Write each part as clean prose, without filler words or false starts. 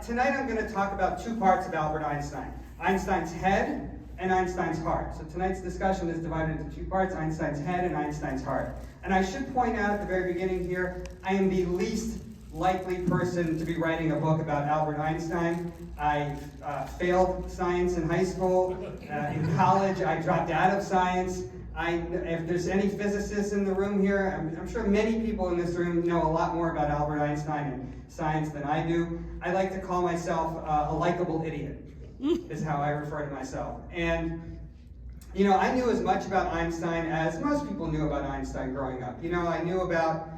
Tonight I'm going to talk about two parts of Albert Einstein. Einstein's head and Einstein's heart. So tonight's discussion is divided into two parts, Einstein's head and Einstein's heart. And I should point out at the very beginning here, I am the least likely person to be writing a book about Albert Einstein. I failed science in high school. In college, I dropped out of science. If there's any physicists in the room here, I'm sure many people in this room know a lot more about Albert Einstein and science than I do. I like to call myself a likable idiot, is how I refer to myself. And, you know, I knew as much about Einstein as most people knew about Einstein growing up. You know, I knew about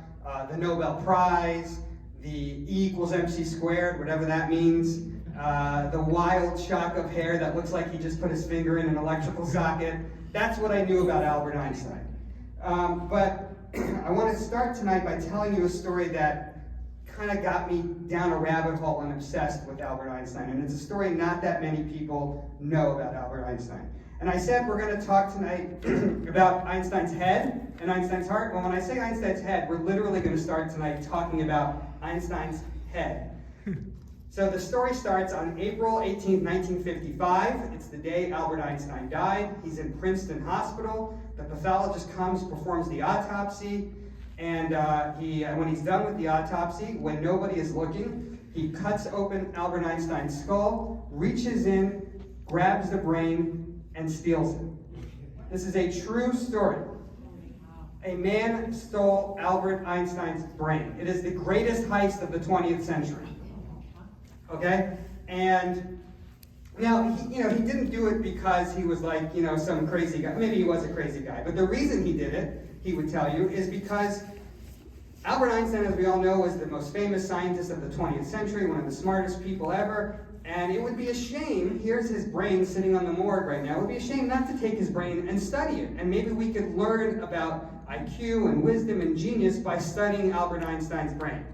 the Nobel Prize, the E equals MC squared, whatever that means, the wild shock of hair that looks like he just put his finger in an electrical socket. That's what I knew about Albert Einstein. But I want to start tonight by telling you a story that kind of got me down a rabbit hole and obsessed with Albert Einstein. And it's a story not that many people know about Albert Einstein. And I said we're going to talk tonight about Einstein's head and Einstein's heart. Well, when I say Einstein's head, we're literally going to start tonight talking about Einstein's head. So the story starts on April 18, 1955. It's the day Albert Einstein died. He's in Princeton Hospital. The pathologist comes, performs the autopsy, and when he's done with the autopsy, when nobody is looking, he cuts open Albert Einstein's skull, reaches in, grabs the brain, and steals it. This is a true story. A man stole Albert Einstein's brain. It is the greatest heist of the 20th century. Okay? And now, he didn't do it because he was like, some crazy guy. Maybe he was a crazy guy. But the reason he did it, he would tell you, is because Albert Einstein, as we all know, was the most famous scientist of the 20th century, one of the smartest people ever. And it would be a shame, here's his brain sitting on the morgue right now, it would be a shame not to take his brain and study it. And maybe we could learn about IQ and wisdom and genius by studying Albert Einstein's brain.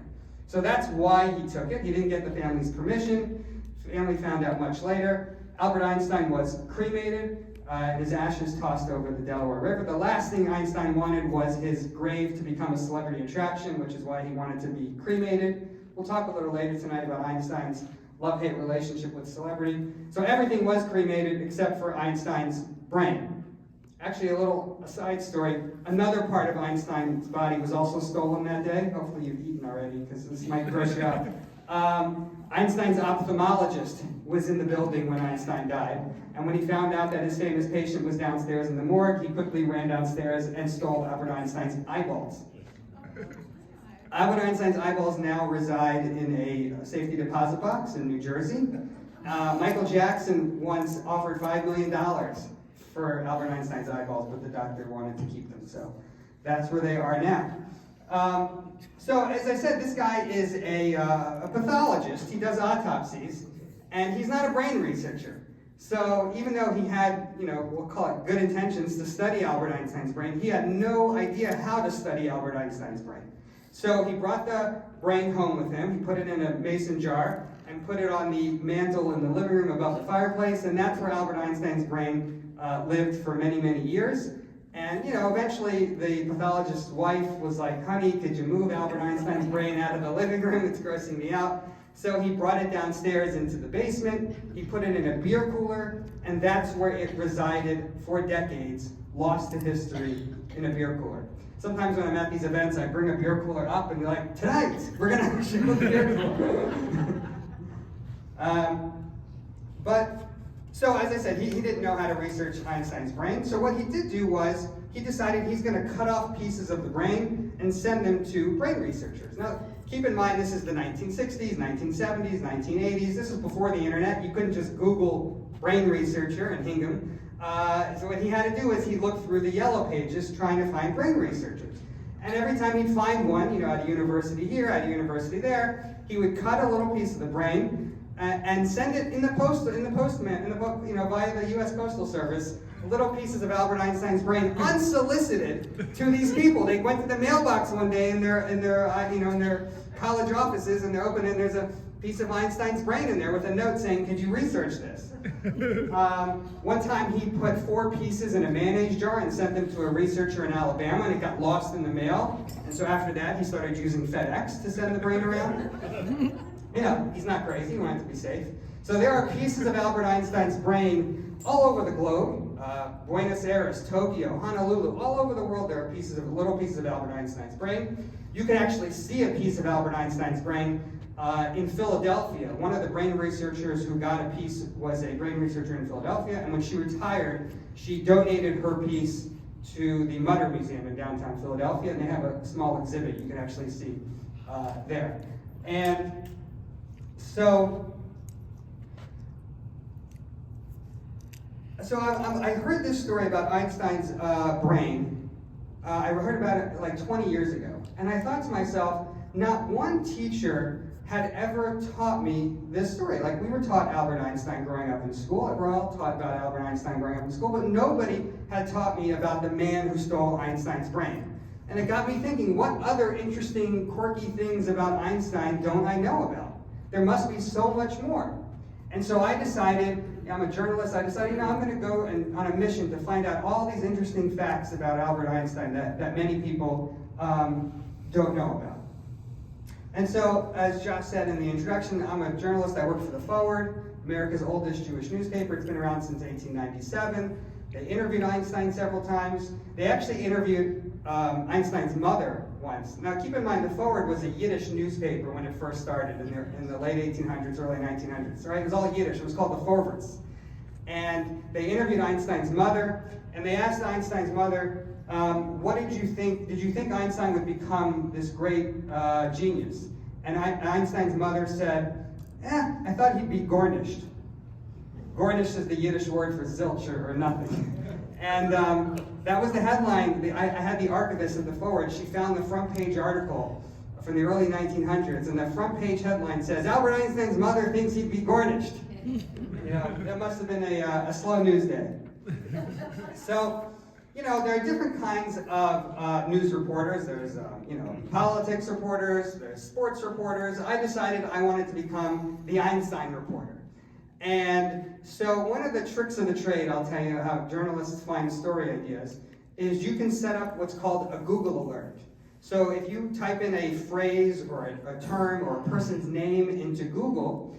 So that's why he took it. He didn't get the family's permission. The family found out much later. Albert Einstein was cremated, and his ashes tossed over the Delaware River. The last thing Einstein wanted was his grave to become a celebrity attraction, which is why he wanted to be cremated. We'll talk a little later tonight about Einstein's love-hate relationship with celebrity. So everything was cremated except for Einstein's brain. Actually, a little aside story, another part of Einstein's body was also stolen that day. Hopefully you've eaten already, because this might gross you out. Einstein's ophthalmologist was in the building when Einstein died, and when he found out that his famous patient was downstairs in the morgue, he quickly ran downstairs and stole Albert Einstein's eyeballs. Albert Einstein's eyeballs now reside in a safety deposit box in New Jersey. Michael Jackson once offered $5 million for Albert Einstein's eyeballs, but the doctor wanted to keep them, so that's where they are now. So as I said, this guy is a pathologist. He does autopsies, and he's not a brain researcher. So even though he had, we'll call it good intentions to study Albert Einstein's brain, he had no idea how to study Albert Einstein's brain. So he brought the brain home with him. He put it in a mason jar and put it on the mantle in the living room above the fireplace, and that's where Albert Einstein's brain lived for many, many years. And, eventually the pathologist's wife was like, honey, could you move Albert Einstein's brain out of the living room? It's grossing me out. So he brought it downstairs into the basement. He put it in a beer cooler, and that's where it resided for decades, lost to history in a beer cooler. Sometimes when I'm at these events, I bring a beer cooler up and be like, tonight, we're going to show the beer cooler. So as I said, he didn't know how to research Einstein's brain. So what he did do was, he decided he's going to cut off pieces of the brain and send them to brain researchers. Now, keep in mind, this is the 1960s, 1970s, 1980s. This is before the internet. You couldn't just Google brain researcher in Hingham. So what he had to do is he looked through the yellow pages trying to find brain researchers. And every time he'd find one, at a university here, at a university there, he would cut a little piece of the brain and send it via the U.S. Postal Service, little pieces of Albert Einstein's brain, unsolicited, to these people. They went to the mailbox one day in their college offices, and they opened it, and there's a piece of Einstein's brain in there with a note saying, could you research this? One time he put 4 pieces in a mayonnaise jar and sent them to a researcher in Alabama, and it got lost in the mail. And so after that, he started using FedEx to send the brain around. he's not crazy, he wanted to be safe. So there are pieces of Albert Einstein's brain all over the globe. Buenos Aires, Tokyo, Honolulu, all over the world there are little pieces of Albert Einstein's brain. You can actually see a piece of Albert Einstein's brain in Philadelphia. One of the brain researchers who got a piece was a brain researcher in Philadelphia, and when she retired, she donated her piece to the Mutter Museum in downtown Philadelphia, and they have a small exhibit you can actually see there. And so I heard this story about Einstein's brain. I heard about it like 20 years ago. And I thought to myself, not one teacher had ever taught me this story. Like, we were taught Albert Einstein growing up in school. We're all taught about Albert Einstein growing up in school, but nobody had taught me about the man who stole Einstein's brain. And it got me thinking, what other interesting, quirky things about Einstein don't I know about? There must be so much more. And so I decided, I'm a journalist, I'm going to go on a mission to find out all these interesting facts about Albert Einstein that many people don't know about. And so, as Josh said in the introduction, I'm a journalist. I work for The Forward, America's oldest Jewish newspaper. It's been around since 1897. They interviewed Einstein several times. They actually interviewed Einstein's mother once. Now, keep in mind, The Forward was a Yiddish newspaper when it first started in the late 1800s, early 1900s. Right? It was all Yiddish. It was called The Forwards. And they interviewed Einstein's mother, and they asked Einstein's mother, what did you think? Did you think Einstein would become this great genius? And Einstein's mother said, I thought he'd be gornished. Gornished is the Yiddish word for zilch or nothing. And that was the headline. I had the archivist of The Forward. She found the front page article from the early 1900s, and the front page headline says, Albert Einstein's mother thinks he'd be gornished. That must have been a slow news day. So, there are different kinds of news reporters. There's, politics reporters, there's sports reporters. I decided I wanted to become the Einstein reporter. And so one of the tricks of the trade, I'll tell you how journalists find story ideas, is you can set up what's called a Google alert. So if you type in a phrase or a term or a person's name into Google,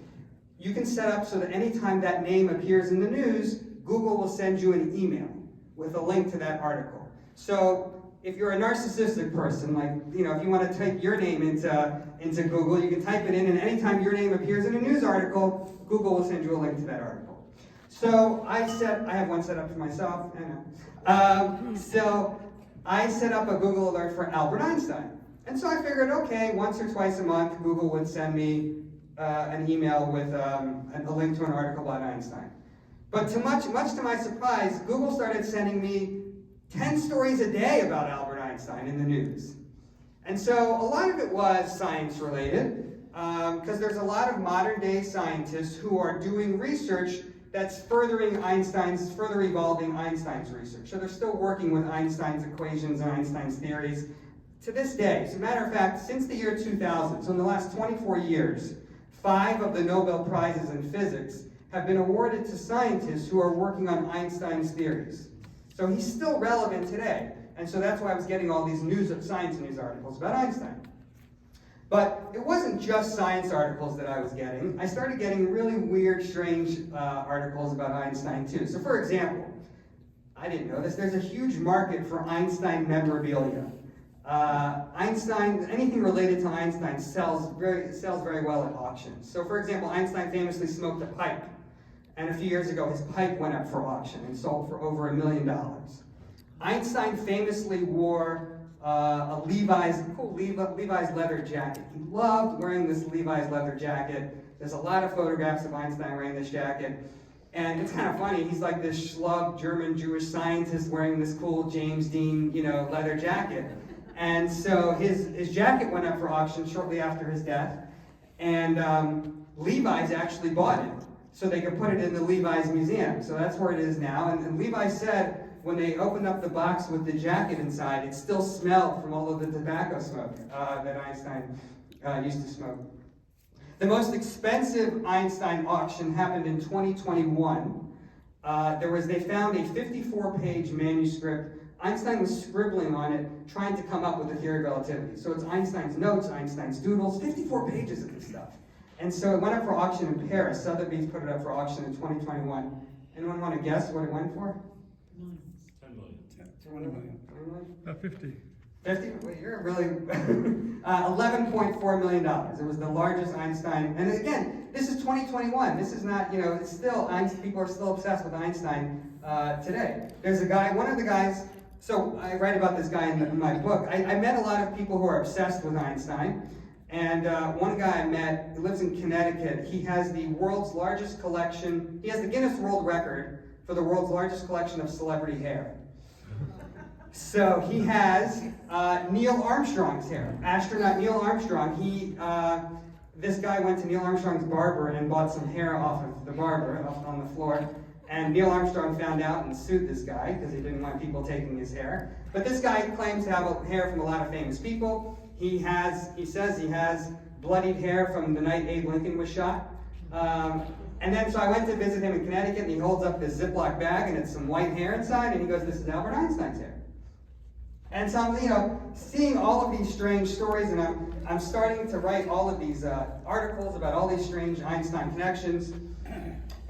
you can set up so that anytime that name appears in the news, Google will send you an email with a link to that article. So if you're a narcissistic person, like, if you want to type your name into Google, you can type it in, and anytime your name appears in a news article, Google will send you a link to that article. So I have one set up for myself, so I set up a Google alert for Albert Einstein. And so I figured, okay, once or twice a month, Google would send me an email with a link to an article about Einstein. But much to my surprise, Google started sending me 10 stories a day about Albert Einstein in the news. And so a lot of it was science related, because there's a lot of modern day scientists who are doing research that's further evolving Einstein's research. So they're still working with Einstein's equations and Einstein's theories to this day. As a matter of fact, since the year 2000, so in the last 24 years, 5 of the Nobel Prizes in physics have been awarded to scientists who are working on Einstein's theories. So he's still relevant today. And so that's why I was getting all these science news articles about Einstein. But it wasn't just science articles that I was getting. I started getting really weird, strange articles about Einstein too. So for example, I didn't know this, there's a huge market for Einstein memorabilia. Anything related to Einstein sells very well at auctions. So for example, Einstein famously smoked a pipe. And a few years ago, his pipe went up for auction and sold for over $1 million. Einstein famously wore a Levi's leather jacket. He loved wearing this Levi's leather jacket. There's a lot of photographs of Einstein wearing this jacket. And it's kind of funny. He's like this schlub German Jewish scientist wearing this cool James Dean, leather jacket. And so his jacket went up for auction shortly after his death. And Levi's actually bought it, so they could put it in the Levi's museum. So that's where it is now. And Levi said when they opened up the box with the jacket inside, it still smelled from all of the tobacco smoke that Einstein used to smoke. The most expensive Einstein auction happened in 2021. They found a 54-page manuscript. Einstein was scribbling on it, trying to come up with a theory of relativity. So it's Einstein's notes, Einstein's doodles, 54 pages of this stuff. And so it went up for auction in Paris. Sotheby's put it up for auction in 2021. Anyone want to guess what it went for? 10 million. 20 million. 50. 50? Well, you're really... $11.4 million. It was the largest Einstein... And again, this is 2021. This is not, it's still... People are still obsessed with Einstein today. There's a guy, one of the guys... So I write about this guy in my book. I met a lot of people who are obsessed with Einstein. And one guy I met, he lives in Connecticut. He has the world's largest collection. He has the Guinness World Record for the world's largest collection of celebrity hair. So he has Neil Armstrong's hair. Astronaut Neil Armstrong. This guy went to Neil Armstrong's barber and bought some hair off of the barber on the floor. And Neil Armstrong found out and sued this guy because he didn't want people taking his hair. But this guy claims to have hair from a lot of famous people. He says he has bloodied hair from the night Abe Lincoln was shot. And then so I went to visit him in Connecticut, and he holds up this Ziploc bag, and it's some white hair inside, and he goes, "This is Albert Einstein's hair." And so I'm, seeing all of these strange stories, and I'm starting to write all of these articles about all these strange Einstein connections.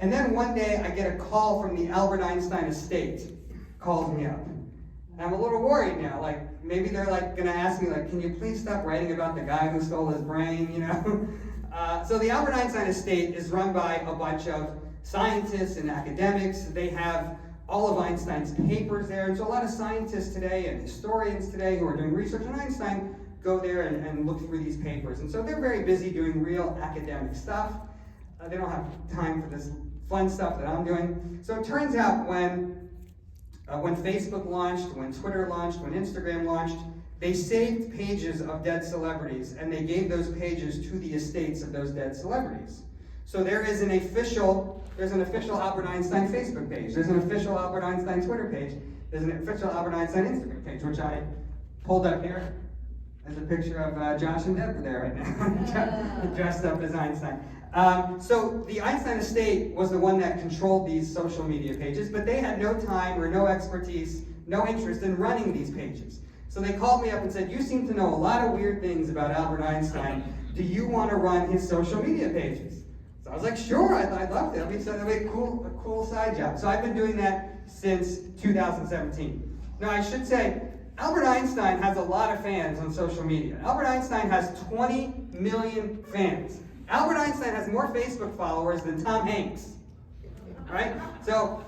And then one day I get a call from the Albert Einstein estate, calls me up. And I'm a little worried now, maybe they're gonna ask me, can you please stop writing about the guy who stole his brain, So the Albert Einstein estate is run by a bunch of scientists and academics. They have all of Einstein's papers there. And so a lot of scientists today and historians today who are doing research on Einstein go there and look through these papers. And so they're very busy doing real academic stuff. They don't have time for this fun stuff that I'm doing. So it turns out when Facebook launched, when Twitter launched, when Instagram launched, they saved pages of dead celebrities, and they gave those pages to the estates of those dead celebrities. So there's an official Albert Einstein Facebook page. There's an official Albert Einstein Twitter page. There's an official Albert Einstein Instagram page, which I pulled up here. There's a picture of Josh and Deb there right now, dressed up as Einstein. So the Einstein estate was the one that controlled these social media pages, but they had no time or no expertise, no interest in running these pages. So they called me up and said, "You seem to know a lot of weird things about Albert Einstein. Do you want to run his social media pages?" So I was like, "Sure, I'd love to. That'd be a cool side job." So I've been doing that since 2017. Now I should say, Albert Einstein has a lot of fans on social media. Albert Einstein has 20 million fans. Albert Einstein has more Facebook followers than Tom Hanks, right? So,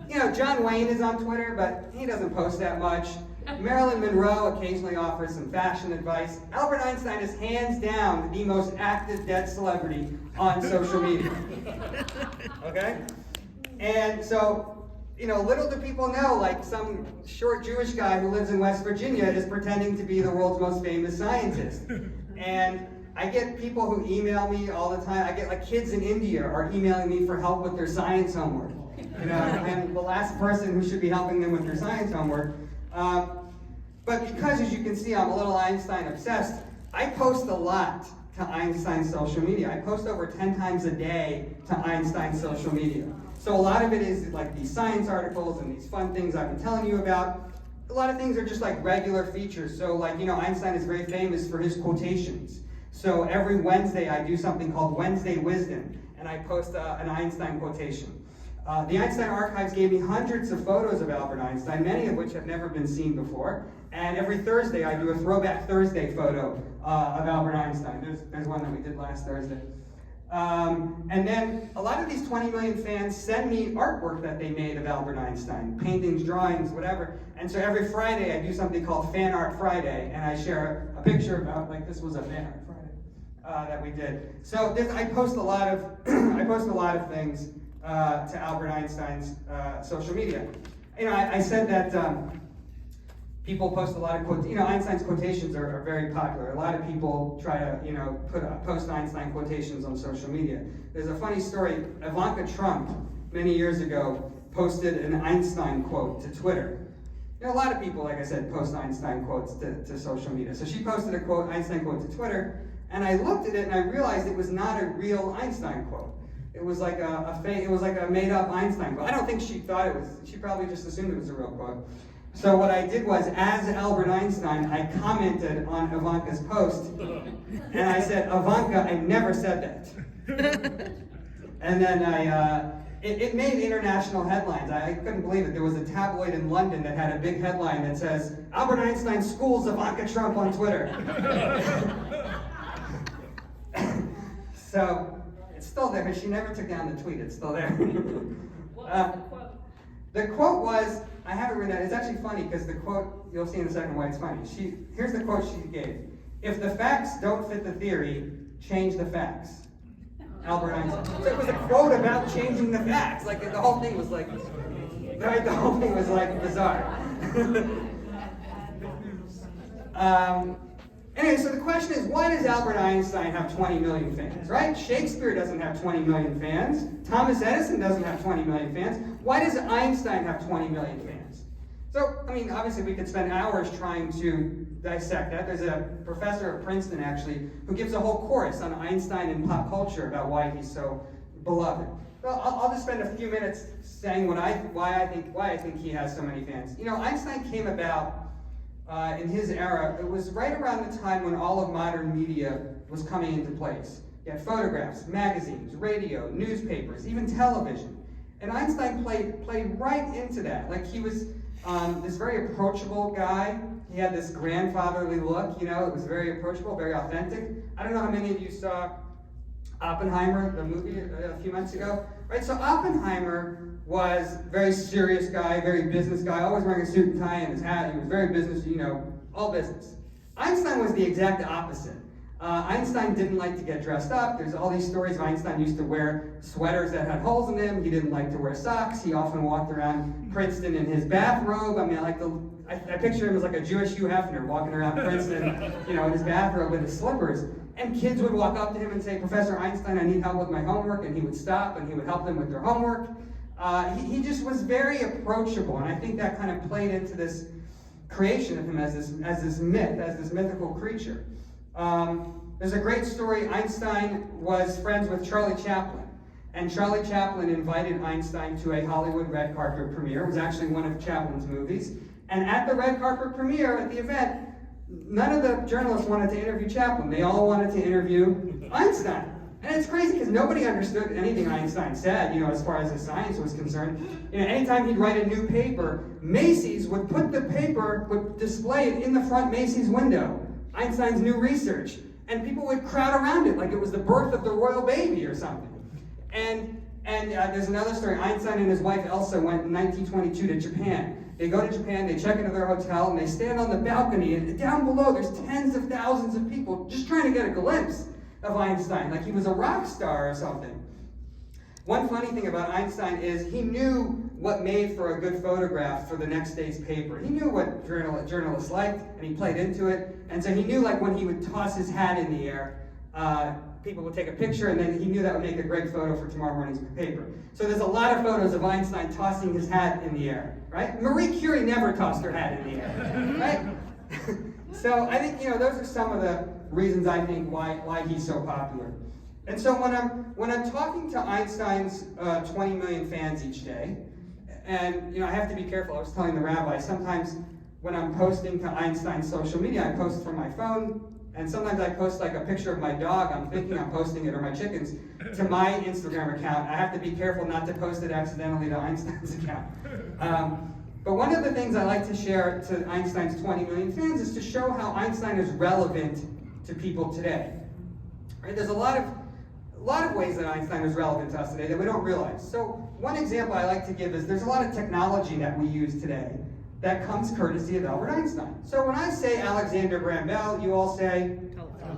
John Wayne is on Twitter, but he doesn't post that much. Marilyn Monroe occasionally offers some fashion advice. Albert Einstein is hands down the most active dead celebrity on social media, okay? And so, little do people know, some short Jewish guy who lives in West Virginia is pretending to be the world's most famous scientist. And I get people who email me all the time. I get kids in India are emailing me for help with their science homework. And the last person who should be helping them with their science homework. But because, as you can see, I'm a little Einstein obsessed, I post a lot to Einstein's social media. I post over 10 times a day to Einstein's social media. So a lot of it is these science articles and these fun things I've been telling you about. A lot of things are just regular features. So Einstein is very famous for his quotations. So every Wednesday I do something called Wednesday Wisdom, and I post an Einstein quotation. The Einstein Archives gave me hundreds of photos of Albert Einstein, many of which have never been seen before. And every Thursday I do a Throwback Thursday photo of Albert Einstein. There's one that we did last Thursday. And then a lot of these 20 million fans send me artwork that they made of Albert Einstein, paintings, drawings, whatever. And so every Friday I do something called Fan Art Friday, and I share a picture about, this was a Fan Art Friday that we did. So I post a lot of things to Albert Einstein's social media. I said that people post a lot of quotes. Einstein's quotations are very popular. A lot of people try to post Einstein quotations on social media. There's a funny story. Ivanka Trump, many years ago, posted an Einstein quote to Twitter. A lot of people, like I said, post Einstein quotes to social media. So she posted a Einstein quote to Twitter, and I looked at it and I realized it was not a real Einstein quote. It was like a made-up Einstein quote. I don't think she thought it was. She probably just assumed it was a real quote. So what I did was, as Albert Einstein, I commented on Ivanka's post, and I said, Ivanka, I never said that. And then it made international headlines. I couldn't believe it. There was a tabloid in London that had a big headline that says, Albert Einstein schools Ivanka Trump on Twitter. So, it's still there. She never took down the tweet. It's still there. What was the quote? The quote was, I haven't written that. It's actually funny because the quote, you'll see in a second why it's funny. Here's the quote she gave. If the facts don't fit the theory, change the facts. Albert Einstein. So it was a quote about changing the facts. Like the whole thing was like, right? The whole thing was like bizarre. Anyway, so the question is, why does Albert Einstein have 20 million fans, right? Shakespeare doesn't have 20 million fans. Thomas Edison doesn't have 20 million fans. Why does Einstein have 20 million fans? So, I mean, obviously we could spend hours trying to dissect that. There's a professor at Princeton, actually, who gives a whole course on Einstein and pop culture about why he's so beloved. Well, I'll just spend a few minutes saying why I think he has so many fans. You know, Einstein came about in his era. It was right around the time when all of modern media was coming into place. You had photographs, magazines, radio, newspapers, even television. And Einstein played right into that. Like, he was this very approachable guy. He had this grandfatherly look, you know, it was very approachable, very authentic. I don't know how many of you saw Oppenheimer, the movie, a few months ago, right? So Oppenheimer was a very serious guy, very business guy, always wearing a suit and tie and his hat. He was very business, you know, all business. Einstein was the exact opposite. Einstein didn't like to get dressed up. There's all these stories of Einstein used to wear sweaters that had holes in them. He didn't like to wear socks. He often walked around Princeton in his bathrobe. I mean, I picture him as like a Jewish Hugh Hefner walking around Princeton, you know, in his bathrobe with his slippers. And kids would walk up to him and say, Professor Einstein, I need help with my homework. And he would stop and he would help them with their homework. He just was very approachable. And I think that kind of played into this creation of him as this myth, as this mythical creature. There's a great story. Einstein was friends with Charlie Chaplin. And Charlie Chaplin invited Einstein to a Hollywood red carpet premiere. It was actually one of Chaplin's movies. And at the red carpet premiere, at the event, none of the journalists wanted to interview Chaplin. They all wanted to interview Einstein. And it's crazy because nobody understood anything Einstein said, you know, as far as his science was concerned. You know, anytime he'd write a new paper, Macy's would would display it in the front Macy's window, Einstein's new research. And people would crowd around it like it was the birth of the royal baby or something. And there's another story. Einstein and his wife Elsa went in 1922 to Japan. They go to Japan, they check into their hotel, and they stand on the balcony, and down below there's tens of thousands of people just trying to get a glimpse of Einstein, like he was a rock star or something. One funny thing about Einstein is he knew what made for a good photograph for the next day's paper. He knew what journalists liked, and he played into it. And so he knew, like, when he would toss his hat in the air, people would take a picture, and then he knew that would make a great photo for tomorrow morning's paper. So there's a lot of photos of Einstein tossing his hat in the air, right? Marie Curie never tossed her hat in the air, right? So I think, you know, those are some of the reasons I think why he's so popular. And so when I'm talking to Einstein's 20 million fans each day, and, you know, I have to be careful. I was telling the rabbi, sometimes when I'm posting to Einstein's social media, I post from my phone. And sometimes I post like a picture of my dog, I'm thinking I'm posting it, or my chickens, to my Instagram account. I have to be careful not to post it accidentally to Einstein's account. But one of the things I like to share to Einstein's 20 million fans is to show how Einstein is relevant to people today. Right? There's a lot of ways that Einstein is relevant to us today that we don't realize. So one example I like to give is there's a lot of technology that we use today that comes courtesy of Albert Einstein. So when I say Alexander Graham Bell, you all say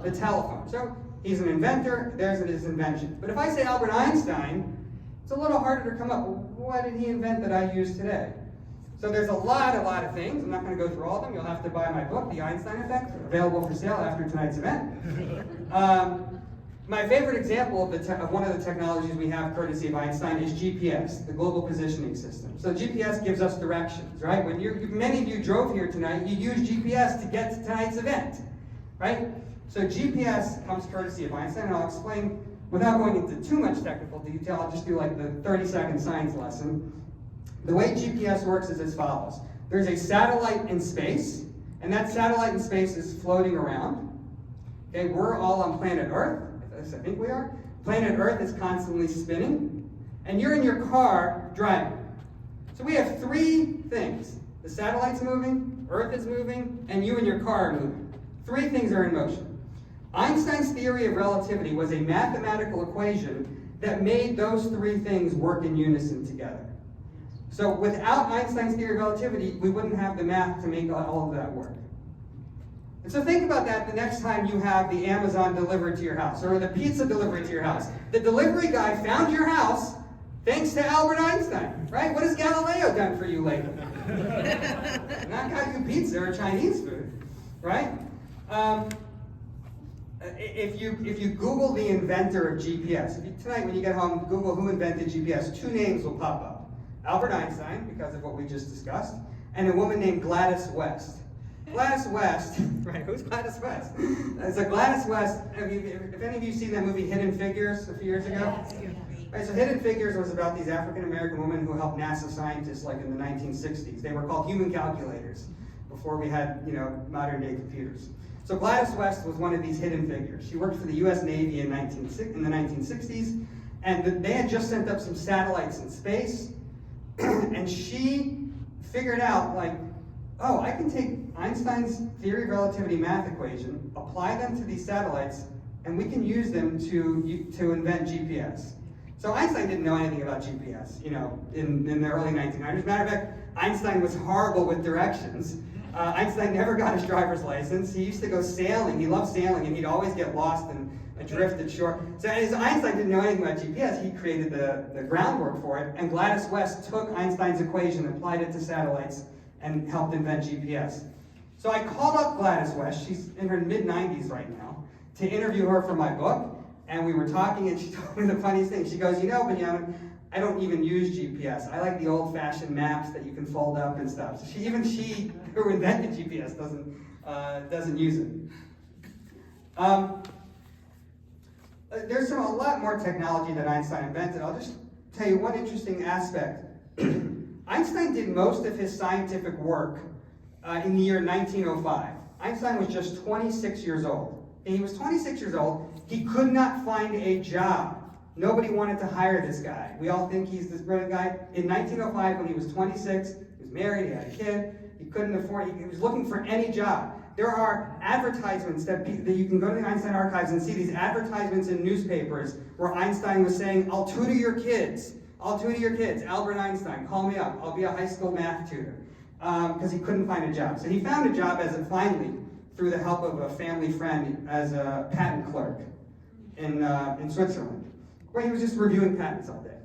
the telephone. So he's an inventor, there's his invention. But if I say Albert Einstein, it's a little harder to come up with what did he invent that I use today? So there's a lot of things. I'm not going to go through all of them. You'll have to buy my book, The Einstein Effect, available for sale after tonight's event. My favorite example of one of the technologies we have courtesy of Einstein is GPS, the Global Positioning System. So GPS gives us directions, right? When many of you drove here tonight, you used GPS to get to tonight's event, right? So GPS comes courtesy of Einstein, and I'll explain, without going into too much technical detail, I'll just do like the 30-second science lesson. The way GPS works is as follows. There's a satellite in space, and that satellite in space is floating around. Okay, we're all on planet Earth, at least I think we are. Planet Earth is constantly spinning, and you're in your car driving. So we have three things. The satellite's moving, Earth is moving, and you and your car are moving. Three things are in motion. Einstein's theory of relativity was a mathematical equation that made those three things work in unison together. So without Einstein's theory of relativity, we wouldn't have the math to make all of that work. And so think about that the next time you have the Amazon delivered to your house, or the pizza delivered to your house. The delivery guy found your house thanks to Albert Einstein, right? What has Galileo done for you lately? Not got you pizza or Chinese food, right? If you Google the inventor of GPS, tonight when you get home, Google who invented GPS, two names will pop up. Albert Einstein, because of what we just discussed, and a woman named Gladys West. Gladys West, right, who's Gladys West? So Gladys West, if any of you seen that movie Hidden Figures a few years ago? Right, so Hidden Figures was about these African-American women who helped NASA scientists like in the 1960s. They were called human calculators before we had, modern-day computers. So Gladys West was one of these hidden figures. She worked for the U.S. Navy in the 1960s, and they had just sent up some satellites in space, and she figured out, oh, I can take Einstein's theory of relativity math equation, apply them to these satellites, and we can use them to invent GPS. So Einstein didn't know anything about GPS, in the early 1900s. Matter of fact, Einstein was horrible with directions. Einstein never got his driver's license. He used to go sailing. He loved sailing, and he'd always get lost and adrift at shore. So as Einstein didn't know anything about GPS, he created the groundwork for it, and Gladys West took Einstein's equation, applied it to satellites, and helped invent GPS. So I called up Gladys West, she's in her mid-90s right now, to interview her for my book, and we were talking, and she told me the funniest thing. She goes, Benjamin, I don't even use GPS. I like the old-fashioned maps that you can fold up and stuff. So she who invented GPS, doesn't use it. There's a lot more technology that Einstein invented. I'll just tell you one interesting aspect. Einstein did most of his scientific work in the year 1905. Einstein was just 26 years old. And he was 26 years old. He could not find a job. Nobody wanted to hire this guy. We all think he's this brilliant guy. In 1905, when he was 26, he was married, he had a kid, he couldn't afford, he was looking for any job. There are advertisements that you can go to the Einstein archives and see these advertisements in newspapers where Einstein was saying, I'll tutor your kids, Albert Einstein, call me up, I'll be a high school math tutor, because he couldn't find a job. So he found a job finally, through the help of a family friend, as a patent clerk in Switzerland, where he was just reviewing patents all day.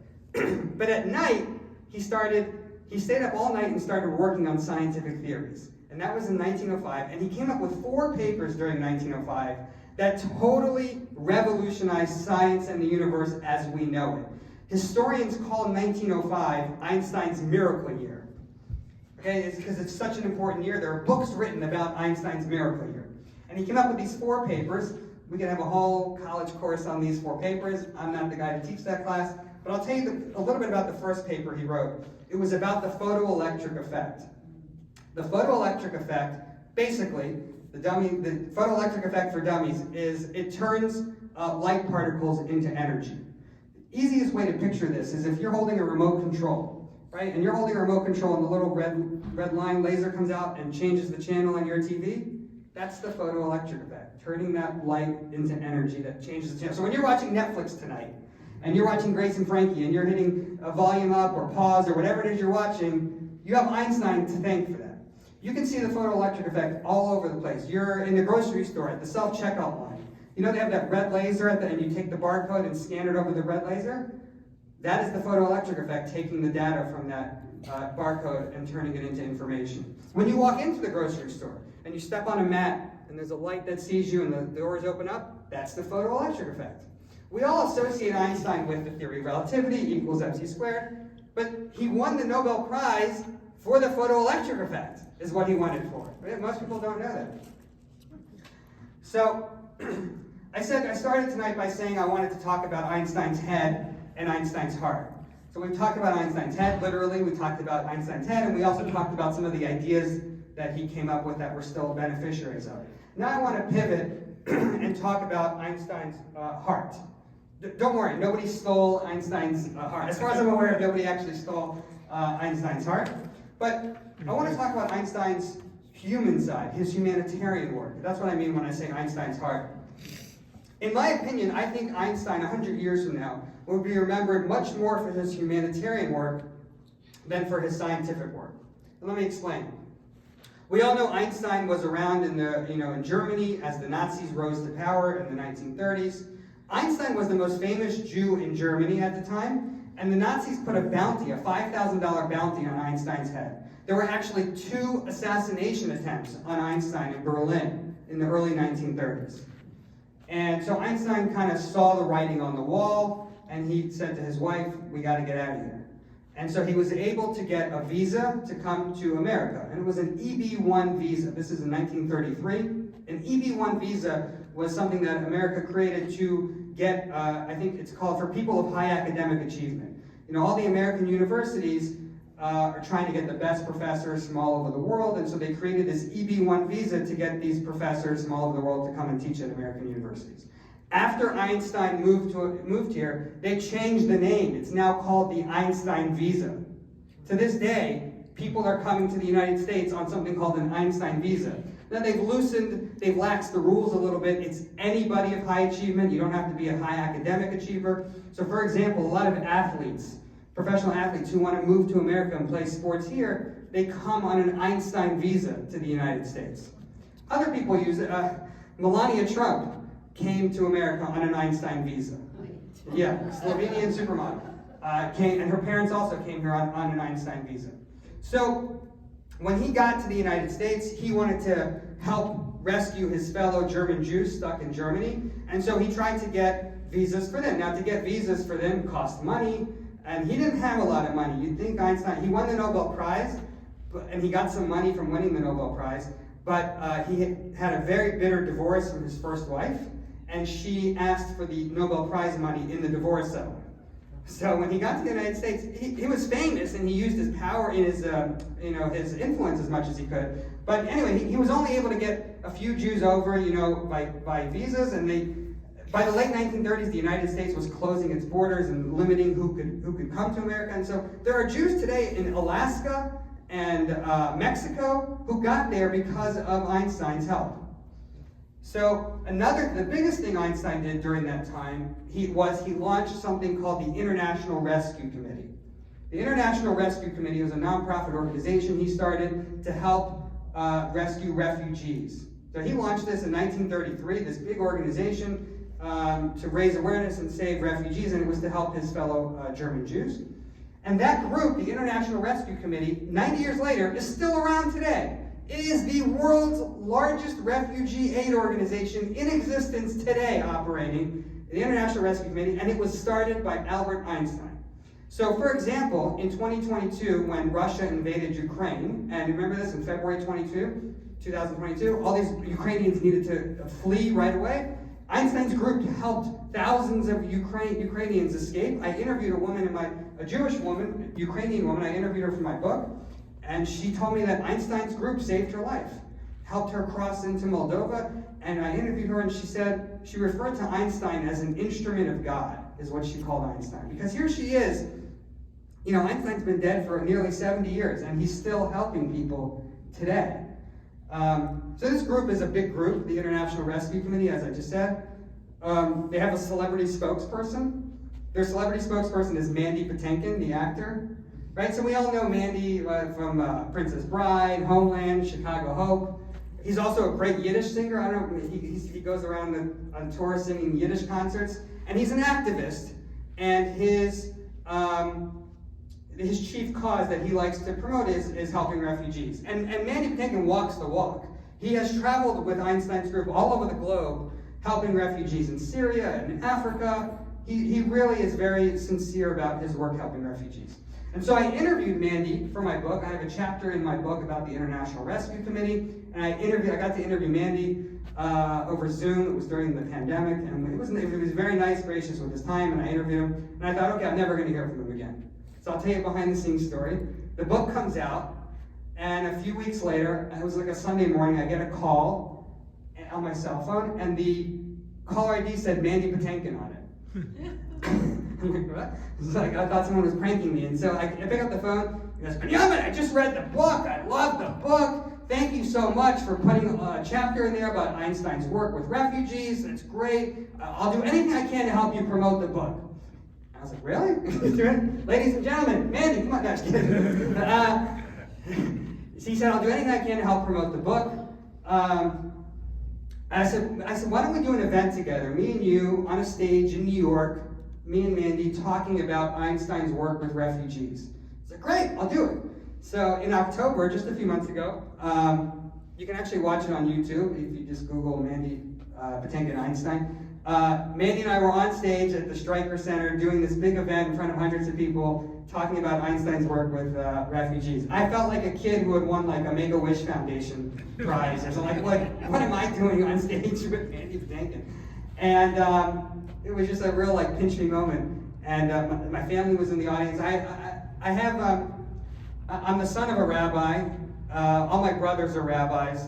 But at night, he stayed up all night and started working on scientific theories. And that was in 1905, and he came up with 4 papers during 1905 that totally revolutionized science and the universe as we know it. Historians call 1905 Einstein's miracle year. Okay, it's because it's such an important year. There are books written about Einstein's miracle year. And he came up with these 4 papers. We could have a whole college course on these 4 papers. I'm not the guy to teach that class, but I'll tell you a little bit about the first paper he wrote. It was about the photoelectric effect. The photoelectric effect, basically, the photoelectric effect for dummies is it turns light particles into energy. The easiest way to picture this is if you're holding a remote control, right? And you're holding a remote control and the little red line laser comes out and changes the channel on your TV. That's the photoelectric effect, turning that light into energy that changes the channel. So when you're watching Netflix tonight, and you're watching Grace and Frankie, and you're hitting a volume up or pause or whatever it is you're watching, you have Einstein to thank for that. You can see the photoelectric effect all over the place. You're in the grocery store at the self-checkout line. You know they have that red laser and you take the barcode and scan it over the red laser? That is the photoelectric effect, taking the data from that barcode and turning it into information. When you walk into the grocery store and you step on a mat and there's a light that sees you and the doors open up, that's the photoelectric effect. We all associate Einstein with the theory of relativity, equals mc squared, but he won the Nobel Prize for the photoelectric effect, is what he won it for. Most people don't know that. So, I started tonight by saying I wanted to talk about Einstein's head and Einstein's heart. So we've talked about Einstein's head, literally. We talked about Einstein's head, and we also talked about some of the ideas that he came up with that we're still beneficiaries of. Now I want to pivot and talk about Einstein's heart. Don't worry, nobody stole Einstein's heart. As far as I'm aware, nobody actually stole Einstein's heart. But I want to talk about Einstein's human side, his humanitarian work. That's what I mean when I say Einstein's heart. In my opinion, I think Einstein, 100 years from now, will be remembered much more for his humanitarian work than for his scientific work. And let me explain. We all know Einstein was around in Germany as the Nazis rose to power in the 1930s. Einstein was the most famous Jew in Germany at the time, and the Nazis put a bounty, a $5,000 bounty on Einstein's head. There were actually 2 assassination attempts on Einstein in Berlin in the early 1930s. And so Einstein kind of saw the writing on the wall, and he said to his wife, "We got to get out of here." And so he was able to get a visa to come to America. And it was an EB-1 visa. This is in 1933. An EB-1 visa was something that America created to get, I think it's called for people of high academic achievement. You know, all the American universities are trying to get the best professors from all over the world, and so they created this EB-1 visa to get these professors from all over the world to come and teach at American universities. After Einstein moved here, they changed the name. It's now called the Einstein visa. To this day, people are coming to the United States on something called an Einstein visa. Now they've laxed the rules a little bit. It's anybody of high achievement. You don't have to be a high academic achiever. So for example, a lot of athletes, professional athletes who want to move to America and play sports here, they come on an Einstein visa to the United States. Other people use it. Melania Trump came to America on an Einstein visa. Yeah, Slovenian supermodel. And her parents also came here on an Einstein visa. So when he got to the United States, he wanted to help rescue his fellow German Jews stuck in Germany. And so he tried to get visas for them. Now, to get visas for them cost money, and he didn't have a lot of money. You'd think Einstein, he won the Nobel Prize, and he got some money from winning the Nobel Prize, but he had a very bitter divorce from his first wife, and she asked for the Nobel Prize money in the divorce settlement. So when he got to the United States, he was famous, and he used his power in his, his influence as much as he could. But anyway, he was only able to get a few Jews over, by visas, and by the late 1930s, the United States was closing its borders and limiting who could come to America. And so there are Jews today in Alaska and Mexico who got there because of Einstein's help. So the biggest thing Einstein did during that time, he launched something called the International Rescue Committee. The International Rescue Committee was a nonprofit organization he started to help rescue refugees. So he launched this in 1933, this big organization to raise awareness and save refugees, and it was to help his fellow German Jews. And that group, the International Rescue Committee, 90 years later, is still around today. It is the world's largest refugee aid organization in existence today operating, the International Rescue Committee, and it was started by Albert Einstein. So, for example, in 2022, when Russia invaded Ukraine, and remember this, in February 2022, all these Ukrainians needed to flee right away. Einstein's group helped thousands of Ukrainians escape. I interviewed a Jewish woman, Ukrainian woman, I interviewed her for my book. And she told me that Einstein's group saved her life, helped her cross into Moldova. And I interviewed her, and she said she referred to Einstein as an instrument of God, is what she called Einstein. Because here she is, Einstein's been dead for nearly 70 years, and he's still helping people today. So this group is a big group, the International Rescue Committee, as I just said. They have a celebrity spokesperson. Their celebrity spokesperson is Mandy Patinkin, the actor. Right, so we all know Mandy from Princess Bride, Homeland, Chicago Hope. He's also a great Yiddish singer. I don't know, he goes around on tour singing Yiddish concerts, and he's an activist. And his chief cause that he likes to promote is helping refugees. And Mandy Patinkin walks the walk. He has traveled with Einstein's group all over the globe, helping refugees in Syria and in Africa. He really is very sincere about his work helping refugees. And so I interviewed Mandy for my book. I have a chapter in my book about the International Rescue Committee, and I got to interview Mandy over Zoom. It was during the pandemic, and he was very nice, gracious with his time, and I interviewed him, and I thought, okay, I'm never going to hear from him again. So I'll tell you a behind-the-scenes story. The book comes out, and a few weeks later, it was like a Sunday morning, I get a call on my cell phone, and the caller ID said Mandy Patinkin on it. I'm like, what? It's like, I thought someone was pranking me. And so I pick up the phone. He goes, Benjamin, I just read the book. I love the book. Thank you so much for putting a chapter in there about Einstein's work with refugees. It's great. I'll do anything I can to help you promote the book. I was like, really? Ladies and gentlemen, Mandy, come on. No, just kidding. He said, I'll do anything I can to help promote the book. I said, why don't we do an event together, me and you, on a stage in New York, me and Mandy talking about Einstein's work with refugees. I said, great, I'll do it. So in October, just a few months ago, you can actually watch it on YouTube if you just Google Mandy Patinkin Einstein. Mandy and I were on stage at the Stryker Center doing this big event in front of hundreds of people talking about Einstein's work with refugees. I felt like a kid who had won like a Make-A-Wish Foundation prize or something. Like, what am I doing on stage with Mandy Patinkin? And it was just a real like pinch me moment. And my family was in the audience. I'm the son of a rabbi. All my brothers are rabbis.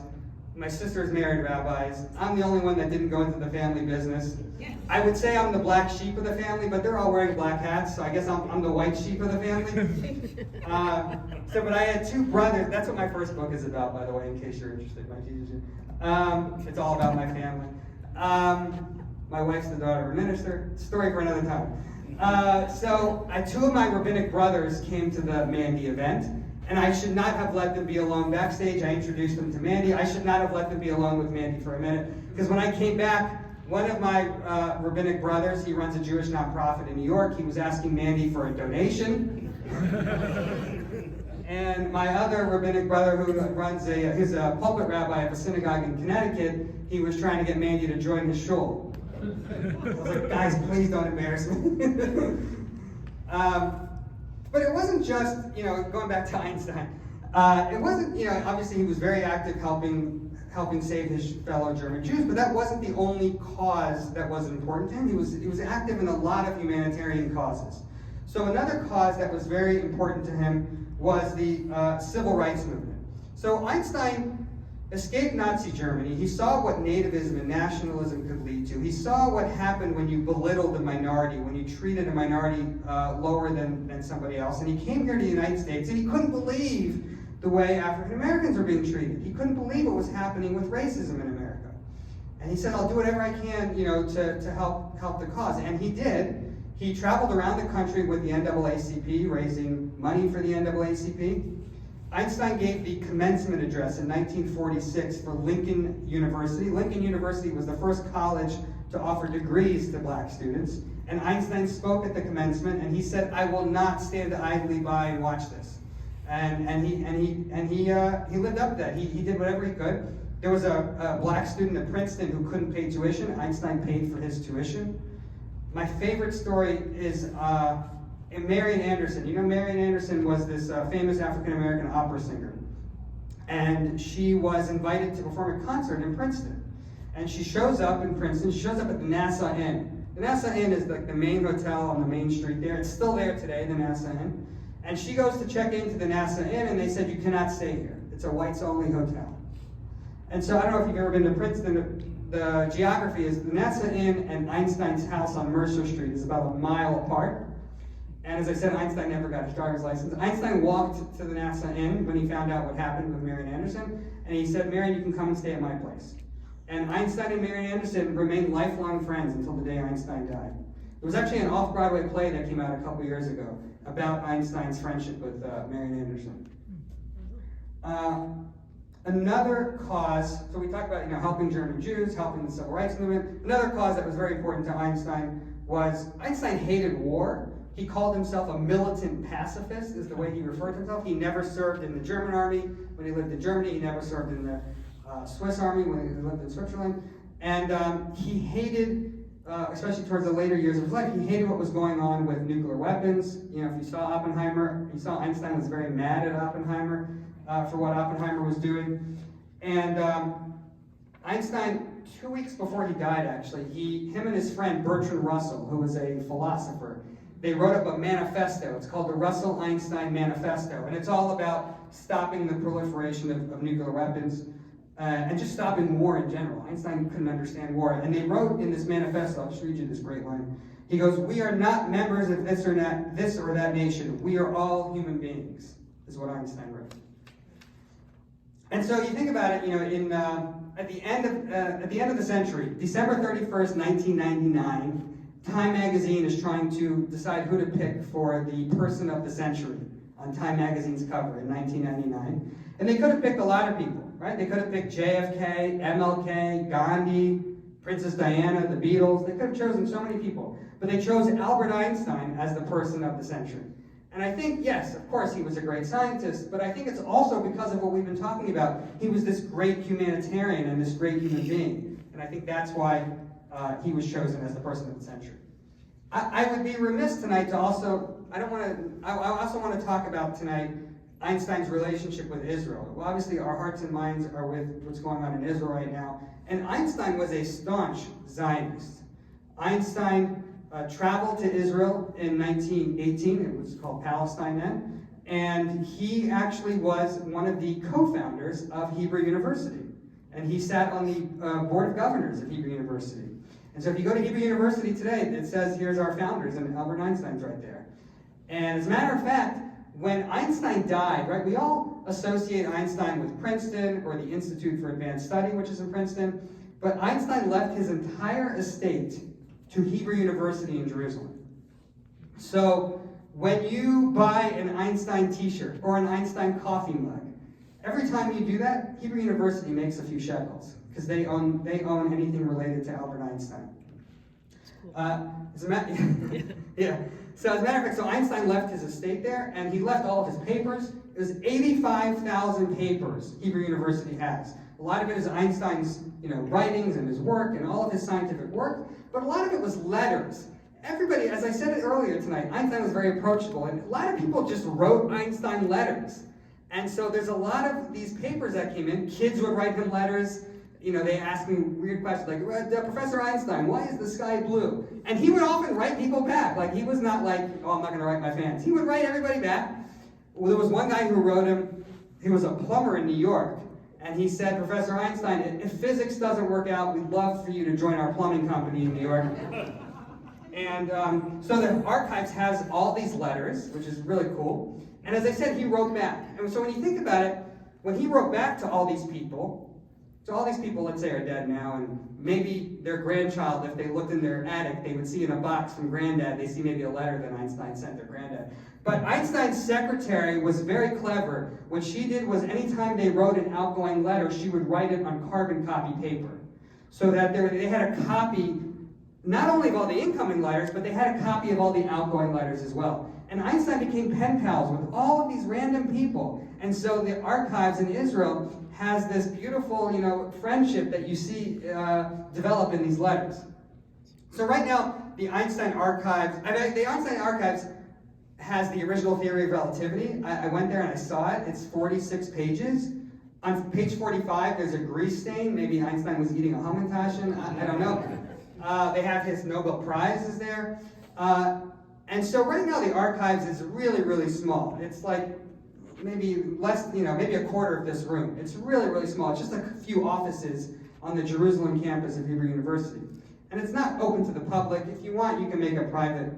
My sister's married rabbis. I'm the only one that didn't go into the family business. I would say I'm the black sheep of the family, but they're all wearing black hats, so I guess I'm the white sheep of the family. But I had two brothers. That's what my first book is about, by the way, in case you're interested. It's all about my family. My wife's the daughter of a minister. Story for another time. Two of my rabbinic brothers came to the Mandy event. And I should not have let them be alone backstage. I introduced them to Mandy. I should not have let them be alone with Mandy for a minute. Because when I came back, one of my rabbinic brothers, he runs a Jewish nonprofit in New York, he was asking Mandy for a donation. And my other rabbinic brother, who runs he's a pulpit rabbi of a synagogue in Connecticut, he was trying to get Mandy to join his shul. I was like, guys, please don't embarrass me. But it wasn't just, going back to Einstein, it wasn't, obviously he was very active helping save his fellow German Jews, but that wasn't the only cause that was important to him. He was active in a lot of humanitarian causes. So another cause that was very important to him was the civil rights movement. So Einstein escaped Nazi Germany. He saw what nativism and nationalism could lead to. He saw what happened when you belittled a minority, when you treated a minority lower than somebody else. And he came here to the United States, and he couldn't believe the way African Americans were being treated. He couldn't believe what was happening with racism in America. And he said, I'll do whatever I can, to help the cause. And he did. He traveled around the country with the NAACP, raising money for the NAACP. Einstein gave the commencement address in 1946 for Lincoln University. Lincoln University was the first college to offer degrees to black students. And Einstein spoke at the commencement, and he said, I will not stand idly by and watch this. And he lived up to that. He did whatever he could. There was a black student at Princeton who couldn't pay tuition. Einstein paid for his tuition. My favorite story is Marian Anderson. Marian Anderson was this famous African-American opera singer. And she was invited to perform a concert in Princeton. And she shows up in Princeton. She shows up at the NASA Inn. The NASA Inn is like the main hotel on the main street there. It's still there today, the NASA Inn. And she goes to check into the NASA Inn, and they said, you cannot stay here. It's a whites-only hotel. And so I don't know if you've ever been to Princeton. The geography is the NASA Inn and Einstein's house on Mercer Street is about a mile apart. And as I said, Einstein never got his driver's license. Einstein walked to the NASA Inn when he found out what happened with Marian Anderson, and he said, Marian, you can come and stay at my place. And Einstein and Marian Anderson remained lifelong friends until the day Einstein died. There was actually an off-Broadway play that came out a couple years ago about Einstein's friendship with Marian Anderson. Another cause, so we talked about helping German Jews, helping the civil rights movement. Another cause that was very important to Einstein was Einstein hated war. He called himself a militant pacifist, is the way he referred to himself. He never served in the German army when he lived in Germany. He never served in the Swiss army when he lived in Switzerland. And he hated, especially towards the later years of his life, he hated what was going on with nuclear weapons. If you saw Oppenheimer, you saw Einstein was very mad at Oppenheimer for what Oppenheimer was doing. And Einstein, 2 weeks before he died, actually, him and his friend Bertrand Russell, who was a philosopher, they wrote up a manifesto. It's called the Russell-Einstein Manifesto, and it's all about stopping the proliferation of nuclear weapons and just stopping war in general. Einstein couldn't understand war, and they wrote in this manifesto, I'll just read you this great line. He goes, "We are not members of this or that nation. We are all human beings," is what Einstein wrote. And so you think about it, at the end of the century, December 31st, 1999, Time magazine is trying to decide who to pick for the person of the century on Time magazine's cover in 1999. And they could have picked a lot of people, right? They could have picked JFK, MLK, Gandhi, Princess Diana, the Beatles. They could have chosen so many people. But they chose Albert Einstein as the person of the century. And I think, yes, of course, he was a great scientist, but I think it's also because of what we've been talking about. He was this great humanitarian and this great human being. And I think that's why he was chosen as the person of the century. I would be remiss tonight to also, I also want to talk about tonight Einstein's relationship with Israel. Well, obviously our hearts and minds are with what's going on in Israel right now. And Einstein was a staunch Zionist. Einstein traveled to Israel in 1918. It was called Palestine then. And he actually was one of the co-founders of Hebrew University. And he sat on the board of governors of Hebrew University. And so if you go to Hebrew University today, it says, here's our founders, and Albert Einstein's right there. And as a matter of fact, when Einstein died, right, we all associate Einstein with Princeton or the Institute for Advanced Study, which is in Princeton. But Einstein left his entire estate to Hebrew University in Jerusalem. So when you buy an Einstein t-shirt or an Einstein coffee mug, every time you do that, Hebrew University makes a few shekels because they own anything related to Albert Einstein. Yeah. So as a matter of fact, so Einstein left his estate there, and he left all of his papers. It was 85,000 papers Hebrew University has. A lot of it is Einstein's, writings and his work and all of his scientific work, but a lot of it was letters. Everybody, as I said it earlier tonight, Einstein was very approachable, and a lot of people just wrote Einstein letters. And so there's a lot of these papers that came in. Kids would write him letters. They ask me weird questions like, Professor Einstein, why is the sky blue? And he would often write people back. Like, he was not like, oh, I'm not going to write my fans. He would write everybody back. Well, there was one guy who wrote him, he was a plumber in New York, and he said, Professor Einstein, if physics doesn't work out, we'd love for you to join our plumbing company in New York. And so the archives has all these letters, which is really cool. And as I said, he wrote back. And so when you think about it, when he wrote back to all these people, let's say, are dead now, and maybe their grandchild, if they looked in their attic, they would see in a box from granddad, they see maybe a letter that Einstein sent their granddad. But Einstein's secretary was very clever. What she did was anytime they wrote an outgoing letter, she would write it on carbon copy paper. So that they had a copy, not only of all the incoming letters, but they had a copy of all the outgoing letters as well. And Einstein became pen pals with all of these random people. And so the archives in Israel has this beautiful, friendship that you see develop in these letters. So right now, the Einstein Archives has the original theory of relativity. I went there and I saw it. It's 46 pages. On page 45, there's a grease stain. Maybe Einstein was eating a Hamantaschen. I don't know. They have his Nobel Prize is there. And so right now, the archives is really, really small. It's like maybe less, maybe a quarter of this room. It's really, really small. It's just a few offices on the Jerusalem campus of Hebrew University. And it's not open to the public. If you want, you can make a private,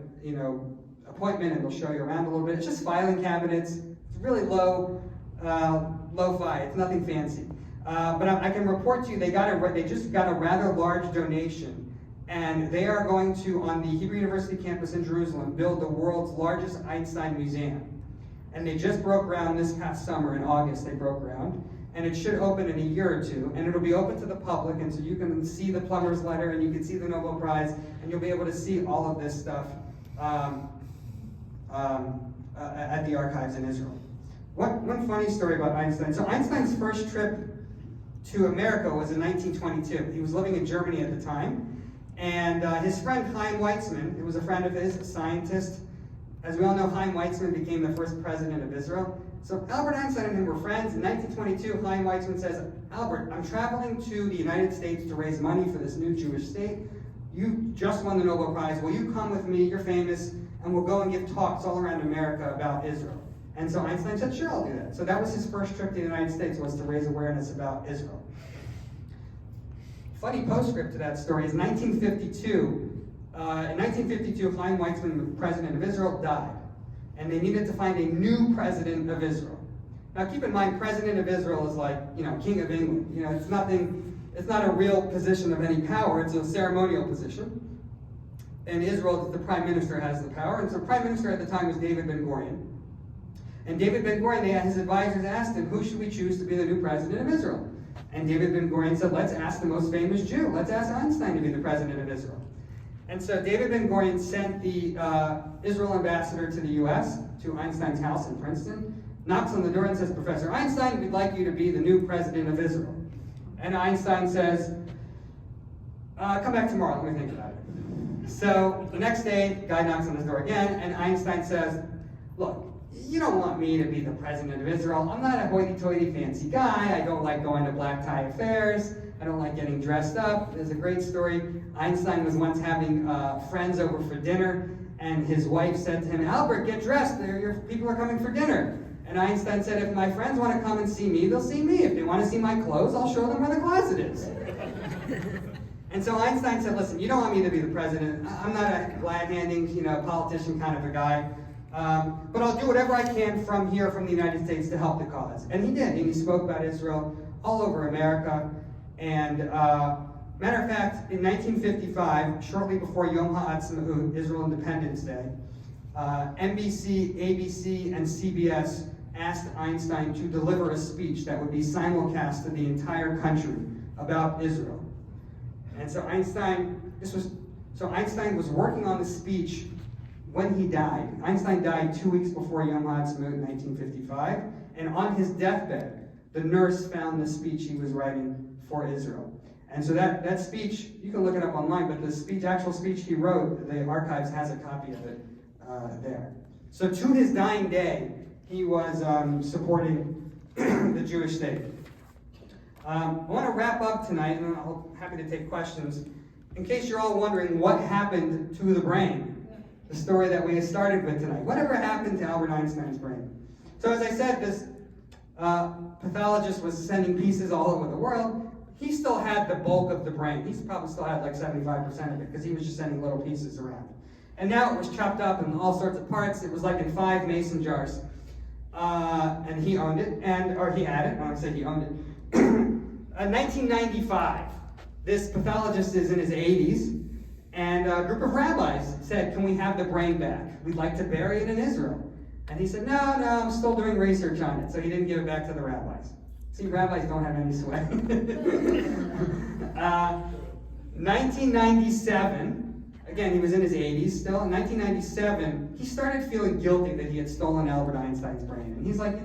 appointment, and they'll show you around a little bit. It's just filing cabinets. It's really low-fi. It's nothing fancy. But I can report to you, they just got a rather large donation, and they are going to, on the Hebrew University campus in Jerusalem, build the world's largest Einstein museum. And they just broke ground this past summer in August. They broke ground, and it should open in a year or two, and it'll be open to the public, and so you can see the plumber's letter, and you can see the Nobel Prize, and you'll be able to see all of this stuff at the archives in Israel. One funny story about Einstein. So Einstein's first trip to America was in 1922. He was living in Germany at the time, and his friend Chaim Weizmann, who was a friend of his, a scientist. As we all know, Chaim Weizmann became the first president of Israel. So Albert Einstein and him were friends. In 1922, Chaim Weizmann says, Albert, I'm traveling to the United States to raise money for this new Jewish state. You just won the Nobel Prize. Will you come with me? You're famous. and will go and give talks all around America about Israel. And so Einstein said, sure, I'll do that. So that was his first trip to the United States, was to raise awareness about Israel. Funny postscript to that story is 1952. In 1952, Chaim Weizmann, the president of Israel, died. And they needed to find a new president of Israel. Now keep in mind, president of Israel is like, king of England. It's not a real position of any power, it's a ceremonial position. In Israel, the prime minister has the power, and so the prime minister at the time was David Ben-Gurion. And David Ben-Gurion, his advisors asked him, who should we choose to be the new president of Israel? And David Ben-Gurion said, let's ask the most famous Jew. Let's ask Einstein to be the president of Israel. And so David Ben-Gurion sent the Israel ambassador to the US, to Einstein's house in Princeton, knocks on the door and says, Professor Einstein, we'd like you to be the new president of Israel. And Einstein says, come back tomorrow, let me think about it. So the next day, the guy knocks on his door again, and Einstein says, look, you don't want me to be the president of Israel. I'm not a hoity-toity fancy guy. I don't like going to black tie affairs. I don't like getting dressed up. There's a great story. Einstein was once having friends over for dinner, and his wife said to him, Albert, get dressed. Your people are coming for dinner. And Einstein said, if my friends want to come and see me, they'll see me. If they want to see my clothes, I'll show them where the closet is. And so Einstein said, listen, you don't want me to be the president. I'm not a glad-handing, politician kind of a guy. But I'll do whatever I can from here, from the United States, to help the cause. And he did. And he spoke about Israel all over America. And matter of fact, in 1955, shortly before Yom HaAtzmaut, Israel Independence Day, NBC, ABC, and CBS asked Einstein to deliver a speech that would be simulcast to the entire country about Israel. And so Einstein was working on the speech when he died. Einstein died 2 weeks before Yom HaAtzmaut in 1955, and on his deathbed, the nurse found the speech he was writing for Israel. And so that speech, you can look it up online, but the actual speech he wrote, the archives has a copy of it there. So to his dying day, he was supporting the Jewish state. I want to wrap up tonight, and I'm happy to take questions. In case you're all wondering what happened to the brain, the story that we started with tonight. Whatever happened to Albert Einstein's brain? So as I said, this pathologist was sending pieces all over the world. He still had the bulk of the brain. He probably still had like 75% of it because he was just sending little pieces around. And now it was chopped up in all sorts of parts. It was like in 5 mason jars. And he owned it, or he had it. I don't say he owned it. 1995, this pathologist is in his 80s, and a group of rabbis said, can we have the brain back? We'd like to bury it in Israel. And he said, no, I'm still doing research on it. So he didn't give it back to the rabbis. See, rabbis don't have any sway. 1997, again, he was in his 80s still. In 1997, he started feeling guilty that he had stolen Albert Einstein's brain. And he's like,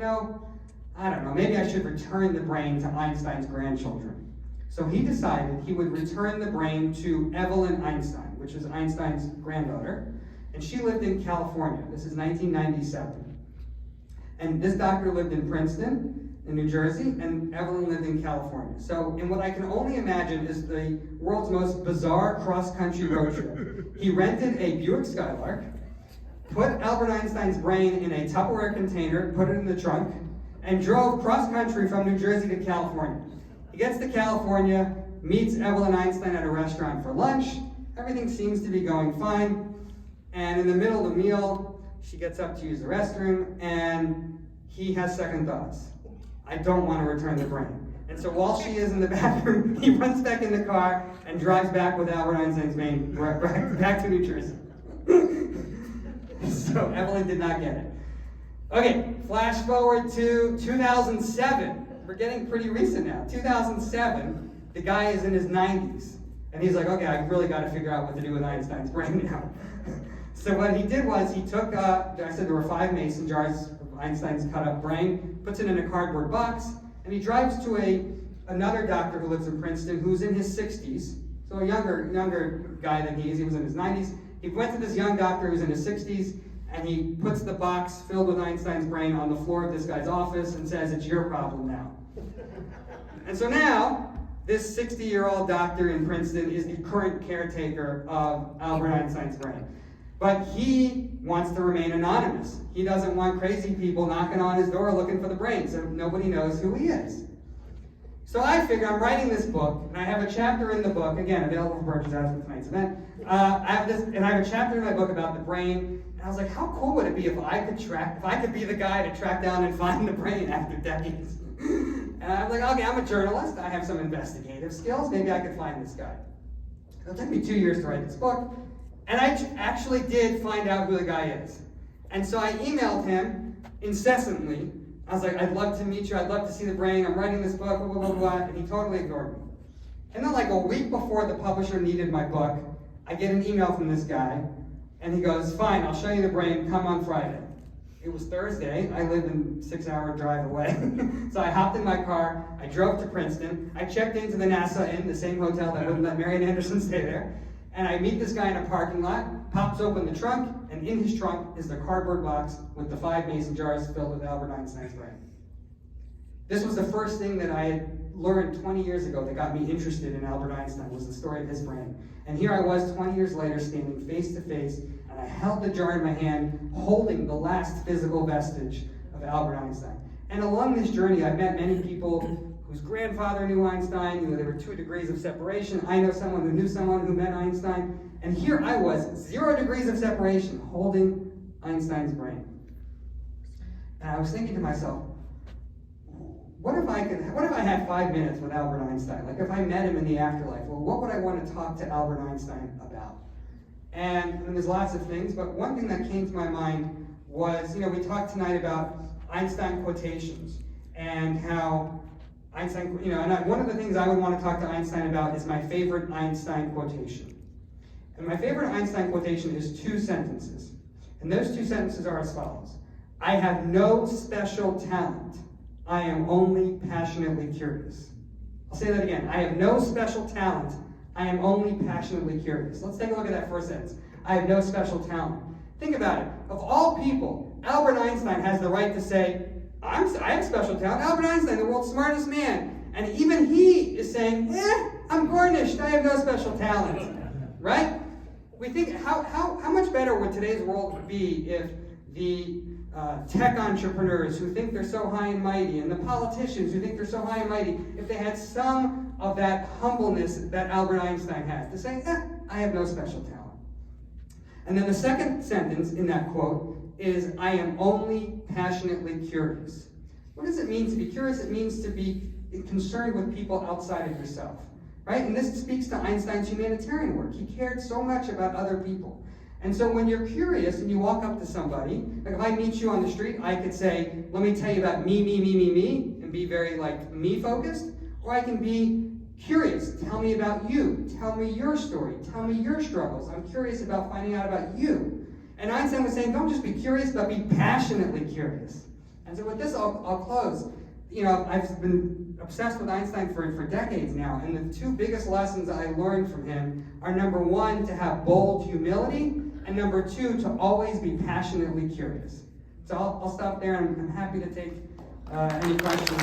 I don't know, maybe I should return the brain to Einstein's grandchildren. So he decided he would return the brain to Evelyn Einstein, which was Einstein's granddaughter. And she lived in California. This is 1997. And this doctor lived in Princeton, in New Jersey, and Evelyn lived in California. So in what I can only imagine is the world's most bizarre cross-country road trip. He rented a Buick Skylark, put Albert Einstein's brain in a Tupperware container, put it in the trunk, and drove cross-country from New Jersey to California. He gets to California, meets Evelyn Einstein at a restaurant for lunch. Everything seems to be going fine. And in the middle of the meal, she gets up to use the restroom, and he has second thoughts. I don't want to return the brain. And so while she is in the bathroom, he runs back in the car and drives back with Albert Einstein's brain back to New Jersey. So Evelyn did not get it. Okay, flash forward to 2007. We're getting pretty recent now. 2007, the guy is in his 90s. And he's like, okay, I really got to figure out what to do with Einstein's brain now. So what he did was he took, I said there were 5 mason jars of Einstein's cut up brain, puts it in a cardboard box, and he drives to another doctor who lives in Princeton who's in his 60s, so a younger guy than he is. He was in his 90s. He went to this young doctor who's in his 60s, and he puts the box filled with Einstein's brain on the floor of this guy's office and says, it's your problem now. And so now, this 60-year-old doctor in Princeton is the current caretaker of Albert Einstein's brain. But he wants to remain anonymous. He doesn't want crazy people knocking on his door looking for the brain, so nobody knows who he is. So I figure I'm writing this book, and I have a chapter in the book, again, available for purchase after tonight's event. I have a chapter in my book about the brain, and I was like, how cool would it be if I could be the guy to track down and find the brain after decades? And I'm like, okay, I'm a journalist, I have some investigative skills, maybe I could find this guy. It'll take me 2 years to write this book, and I actually did find out who the guy is. And so I emailed him incessantly. I was like, I'd love to meet you, I'd love to see the brain, I'm writing this book, blah, blah, blah, blah, and he totally ignored me. And then like a week before the publisher needed my book, I get an email from this guy, and he goes, fine, I'll show you the brain, come on Friday. It was Thursday, I live in a 6-hour drive away. So I hopped in my car, I drove to Princeton, I checked into the NASA Inn, the same hotel that wouldn't let Marian Anderson stay there, and I meet this guy in a parking lot, pops open the trunk, and in his trunk is the cardboard box with the 5 mason jars filled with Albert Einstein's brain. This was the first thing that I had learned 20 years ago that got me interested in Albert Einstein, was the story of his brain. And here I was 20 years later standing face to face, and I held the jar in my hand, holding the last physical vestige of Albert Einstein. And along this journey, I've met many people whose grandfather knew Einstein. You know, there were 2 degrees of separation. I know someone who knew someone who met Einstein. And here I was, 0 degrees of separation, holding Einstein's brain. And I was thinking to myself, what if I had 5 minutes with Albert Einstein? Like if I met him in the afterlife, well, what would I want to talk to Albert Einstein about? And there's lots of things, but one thing that came to my mind was, we talked tonight about Einstein quotations and how Einstein, one of the things I would want to talk to Einstein about is my favorite Einstein quotation. And my favorite Einstein quotation is 2 sentences. And those 2 sentences are as follows. I have no special talent. I am only passionately curious. I'll say that again. I have no special talent. I am only passionately curious. Let's take a look at that first sentence. I have no special talent. Think about it. Of all people, Albert Einstein has the right to say, I have special talent. Albert Einstein, the world's smartest man. And even he is saying, I'm garnished. I have no special talent. Right? We think, how much better would today's world be if the tech entrepreneurs who think they're so high and mighty, and the politicians who think they're so high and mighty, if they had some of that humbleness that Albert Einstein has, to say, I have no special talent. And then the second sentence in that quote is, I am only passionately curious. What does it mean to be curious? It means to be concerned with people outside of yourself, right? And this speaks to Einstein's humanitarian work. He cared so much about other people. And so when you're curious and you walk up to somebody, like if I meet you on the street, I could say, let me tell you about me, and be very me-focused. Or I can be curious. Tell me about you. Tell me your story. Tell me your struggles. I'm curious about finding out about you. And Einstein was saying, don't just be curious, but be passionately curious. And so with this, I'll close. I've been obsessed with Einstein for decades now, and the 2 biggest lessons I learned from him are, number 1, to have bold humility, and number 2, to always be passionately curious. So I'll stop there, and I'm happy to take any questions.